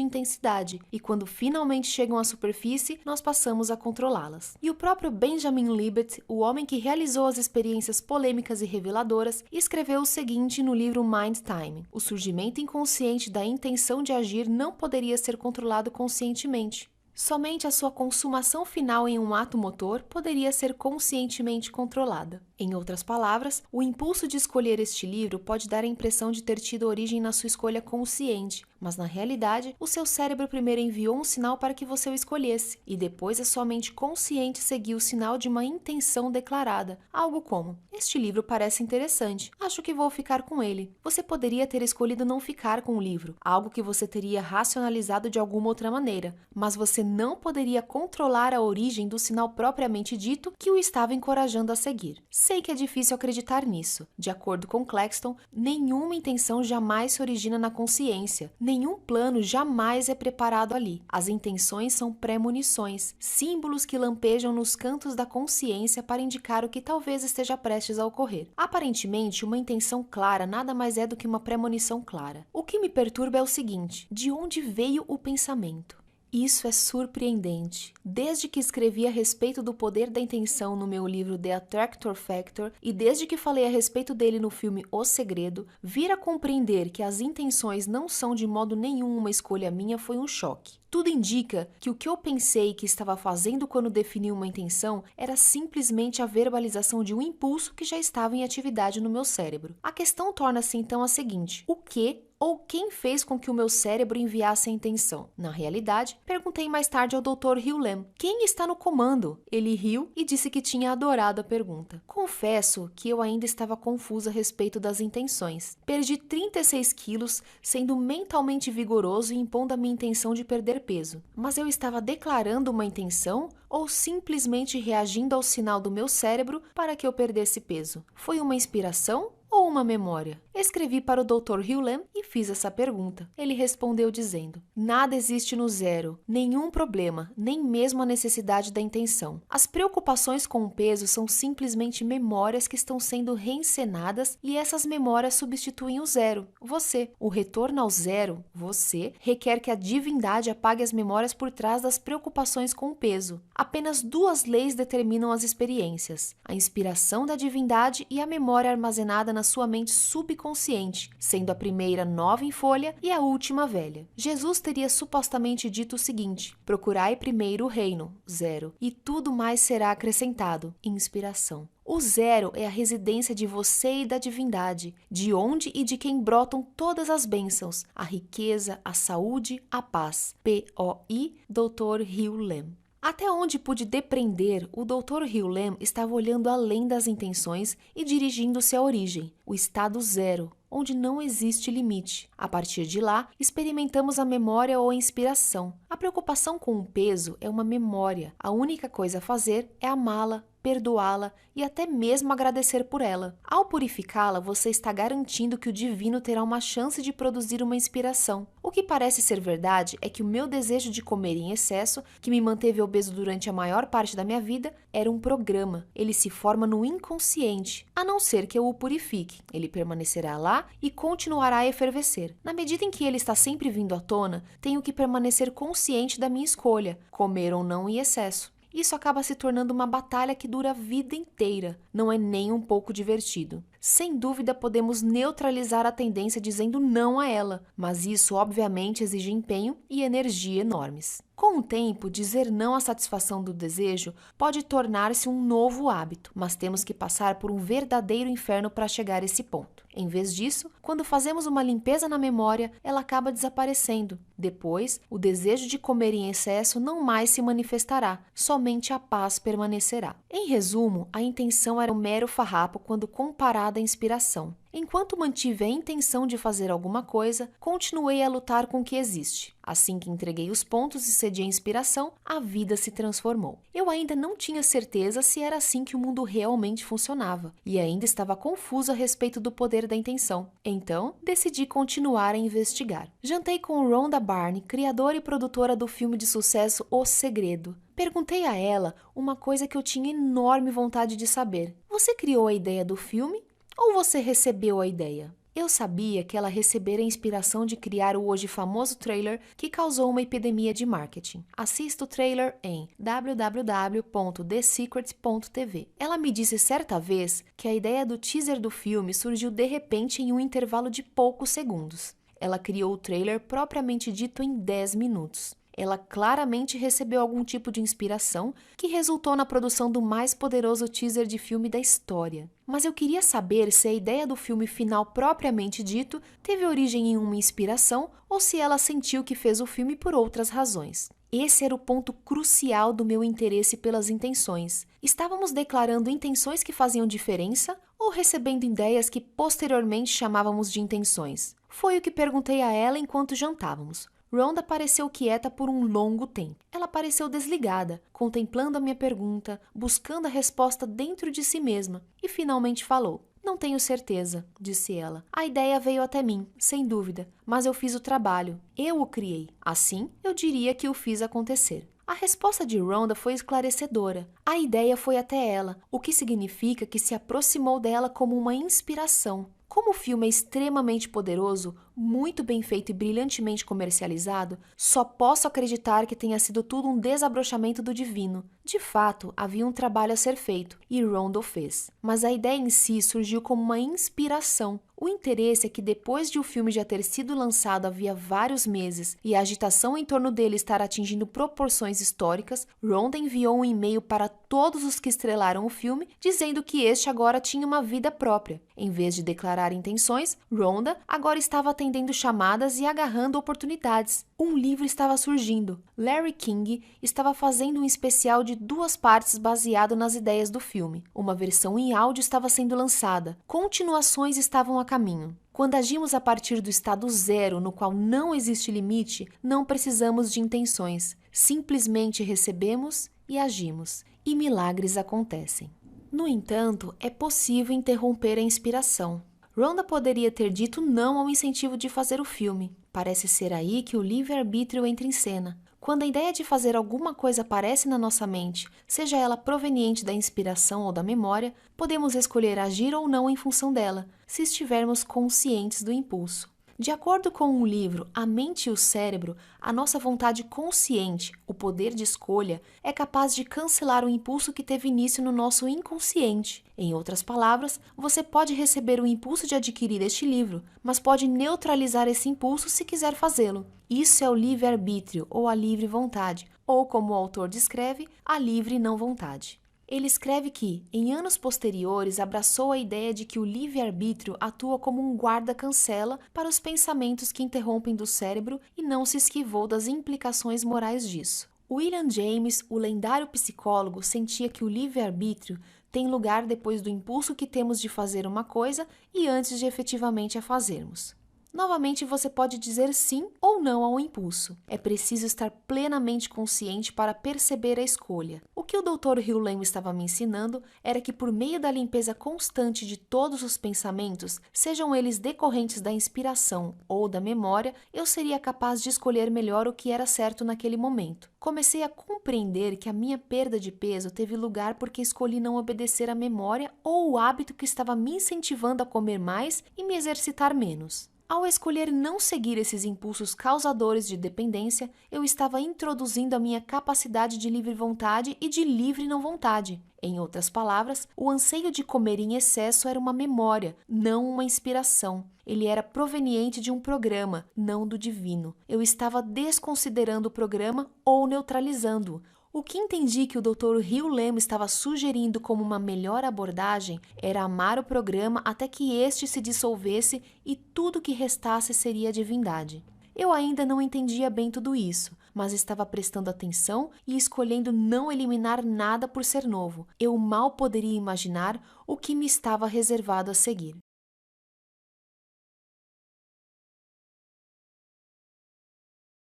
intensidade, e quando finalmente chegam à superfície, nós passamos a controlá-las. E o próprio Benjamin Libet, o homem que realizou as experiências polêmicas e reveladoras, escreveu o seguinte no livro Mind Time: o surgimento inconsciente da intenção de agir não poderia ser controlado conscientemente. Somente a sua consumação final em um ato motor poderia ser conscientemente controlada. Em outras palavras, o impulso de escolher este livro pode dar a impressão de ter tido origem na sua escolha consciente, mas na realidade, o seu cérebro primeiro enviou um sinal para que você o escolhesse, e depois a sua mente consciente seguiu o sinal de uma intenção declarada, algo como: este livro parece interessante, acho que vou ficar com ele. Você poderia ter escolhido não ficar com o livro, algo que você teria racionalizado de alguma outra maneira, mas você não poderia controlar a origem do sinal propriamente dito que o estava encorajando a seguir. Sei que é difícil acreditar nisso. De acordo com Claxton, nenhuma intenção jamais se origina na consciência. Nenhum plano jamais é preparado ali. As intenções são premonições, símbolos que lampejam nos cantos da consciência para indicar o que talvez esteja prestes a ocorrer. Aparentemente, uma intenção clara nada mais é do que uma premonição clara. O que me perturba é o seguinte: de onde veio o pensamento? Isso é surpreendente. Desde que escrevi a respeito do poder da intenção no meu livro The Attractor Factor e desde que falei a respeito dele no filme O Segredo, vir a compreender que as intenções não são de modo nenhum uma escolha minha foi um choque. Tudo indica que o que eu pensei que estava fazendo quando defini uma intenção era simplesmente a verbalização de um impulso que já estava em atividade no meu cérebro. A questão torna-se então a seguinte: o que ou quem fez com que o meu cérebro enviasse a intenção? Na realidade, perguntei mais tarde ao Dr. Hugh Lam, quem está no comando? Ele riu e disse que tinha adorado a pergunta. Confesso que eu ainda estava confusa a respeito das intenções. Perdi 36 quilos, sendo mentalmente vigoroso e impondo a minha intenção de perder peso. Mas eu estava declarando uma intenção ou simplesmente reagindo ao sinal do meu cérebro para que eu perdesse peso? Foi uma inspiração ou uma memória? Escrevi para o Dr. Hugh Lam e fiz essa pergunta. Ele respondeu dizendo: nada existe no zero, nenhum problema, nem mesmo a necessidade da intenção. As preocupações com o peso são simplesmente memórias que estão sendo reencenadas e essas memórias substituem o zero, você. O retorno ao zero, você, requer que a divindade apague as memórias por trás das preocupações com o peso. Apenas duas leis determinam as experiências: a inspiração da divindade e a memória armazenada na sua mente subconsciente, sendo a primeira nova em folha e a última velha. Jesus teria supostamente dito o seguinte: procurai primeiro o reino, zero, e tudo mais será acrescentado, inspiração. O zero é a residência de você e da divindade, de onde e de quem brotam todas as bênçãos, a riqueza, a saúde, a paz. P.O.I. Dr. Hugh Lam. Até onde pude depreender, o Dr. Hugh Lam estava olhando além das intenções e dirigindo-se à origem, o estado zero, onde não existe limite. A partir de lá, experimentamos a memória ou a inspiração. A preocupação com o peso é uma memória. A única coisa a fazer é amá-la, perdoá-la e até mesmo agradecer por ela. Ao purificá-la, você está garantindo que o divino terá uma chance de produzir uma inspiração. O que parece ser verdade é que o meu desejo de comer em excesso, que me manteve obeso durante a maior parte da minha vida, era um programa. Ele se forma no inconsciente, a não ser que eu o purifique. Ele permanecerá lá e continuará a efervescer. Na medida em que ele está sempre vindo à tona, tenho que permanecer consciente da minha escolha, comer ou não em excesso. Isso acaba se tornando uma batalha que dura a vida inteira. Não é nem um pouco divertido. Sem dúvida, podemos neutralizar a tendência dizendo não a ela, mas isso obviamente exige empenho e energia enormes. Com o tempo, dizer não à satisfação do desejo pode tornar-se um novo hábito, mas temos que passar por um verdadeiro inferno para chegar a esse ponto. Em vez disso, quando fazemos uma limpeza na memória, ela acaba desaparecendo. Depois, o desejo de comer em excesso não mais se manifestará, somente a paz permanecerá. Em resumo, a intenção era um mero farrapo quando comparada à inspiração. Enquanto mantive a intenção de fazer alguma coisa, continuei a lutar com o que existe. Assim que entreguei os pontos e cedi a inspiração, a vida se transformou. Eu ainda não tinha certeza se era assim que o mundo realmente funcionava, e ainda estava confuso a respeito do poder da intenção. Então, decidi continuar a investigar. Jantei com Rhonda Byrne, criadora e produtora do filme de sucesso O Segredo. Perguntei a ela uma coisa que eu tinha enorme vontade de saber. Você criou a ideia do filme? Ou você recebeu a ideia? Eu sabia que ela recebera a inspiração de criar o hoje famoso trailer que causou uma epidemia de marketing. Assista o trailer em www.thesecret.tv. Ela me disse certa vez que a ideia do teaser do filme surgiu de repente em um intervalo de poucos segundos. Ela criou o trailer propriamente dito em 10 minutos. Ela claramente recebeu algum tipo de inspiração que resultou na produção do mais poderoso teaser de filme da história. Mas eu queria saber se a ideia do filme final propriamente dito teve origem em uma inspiração ou se ela sentiu que fez o filme por outras razões. Esse era o ponto crucial do meu interesse pelas intenções. Estávamos declarando intenções que faziam diferença ou recebendo ideias que posteriormente chamávamos de intenções? Foi o que perguntei a ela enquanto jantávamos. Rhonda pareceu quieta por um longo tempo. Ela pareceu desligada, contemplando a minha pergunta, buscando a resposta dentro de si mesma, e finalmente falou. Não tenho certeza, disse ela. A ideia veio até mim, sem dúvida, mas eu fiz o trabalho. Eu o criei. Assim, eu diria que o fiz acontecer. A resposta de Rhonda foi esclarecedora. A ideia foi até ela, o que significa que se aproximou dela como uma inspiração. Como o filme é extremamente poderoso, muito bem feito e brilhantemente comercializado, só posso acreditar que tenha sido tudo um desabrochamento do divino. De fato, havia um trabalho a ser feito, e Rondell fez. Mas a ideia em si surgiu como uma inspiração. O interesse é que depois de o filme já ter sido lançado havia vários meses e a agitação em torno dele estar atingindo proporções históricas, Rhonda enviou um e-mail para todos os que estrelaram o filme, dizendo que este agora tinha uma vida própria. Em vez de declarar intenções, Rhonda agora estava atendendo chamadas e agarrando oportunidades. Um livro estava surgindo. Larry King estava fazendo um especial de 2 partes baseado nas ideias do filme. Uma versão em áudio estava sendo lançada. Continuações estavam a caminho. Quando agimos a partir do estado zero, no qual não existe limite, não precisamos de intenções. Simplesmente recebemos e agimos. E milagres acontecem. No entanto, é possível interromper a inspiração. Rhonda poderia ter dito não ao incentivo de fazer o filme. Parece ser aí que o livre-arbítrio entra em cena. Quando a ideia de fazer alguma coisa aparece na nossa mente, seja ela proveniente da inspiração ou da memória, podemos escolher agir ou não em função dela, se estivermos conscientes do impulso. De acordo com o livro A Mente e o Cérebro, a nossa vontade consciente, o poder de escolha, é capaz de cancelar o impulso que teve início no nosso inconsciente. Em outras palavras, você pode receber o impulso de adquirir este livro, mas pode neutralizar esse impulso se quiser fazê-lo. Isso é o livre-arbítrio ou a livre vontade, ou como o autor descreve, a livre não vontade. Ele escreve que, em anos posteriores, abraçou a ideia de que o livre-arbítrio atua como um guarda-cancela para os pensamentos que interrompem do cérebro e não se esquivou das implicações morais disso. William James, o lendário psicólogo, sentia que o livre-arbítrio tem lugar depois do impulso que temos de fazer uma coisa e antes de efetivamente a fazermos. Novamente, você pode dizer sim ou não ao impulso. É preciso estar plenamente consciente para perceber a escolha. O que o Dr. Hugh Lem estava me ensinando era que por meio da limpeza constante de todos os pensamentos, sejam eles decorrentes da inspiração ou da memória, eu seria capaz de escolher melhor o que era certo naquele momento. Comecei a compreender que a minha perda de peso teve lugar porque escolhi não obedecer à memória ou o hábito que estava me incentivando a comer mais e me exercitar menos. Ao escolher não seguir esses impulsos causadores de dependência, eu estava introduzindo a minha capacidade de livre vontade e de livre não vontade. Em outras palavras, o anseio de comer em excesso era uma memória, não uma inspiração. Ele era proveniente de um programa, não do divino. Eu estava desconsiderando o programa ou neutralizando-o. O que entendi que o Dr. Hugh Lem estava sugerindo como uma melhor abordagem era amar o programa até que este se dissolvesse e tudo que restasse seria divindade. Eu ainda não entendia bem tudo isso, mas estava prestando atenção e escolhendo não eliminar nada por ser novo. Eu mal poderia imaginar o que me estava reservado a seguir.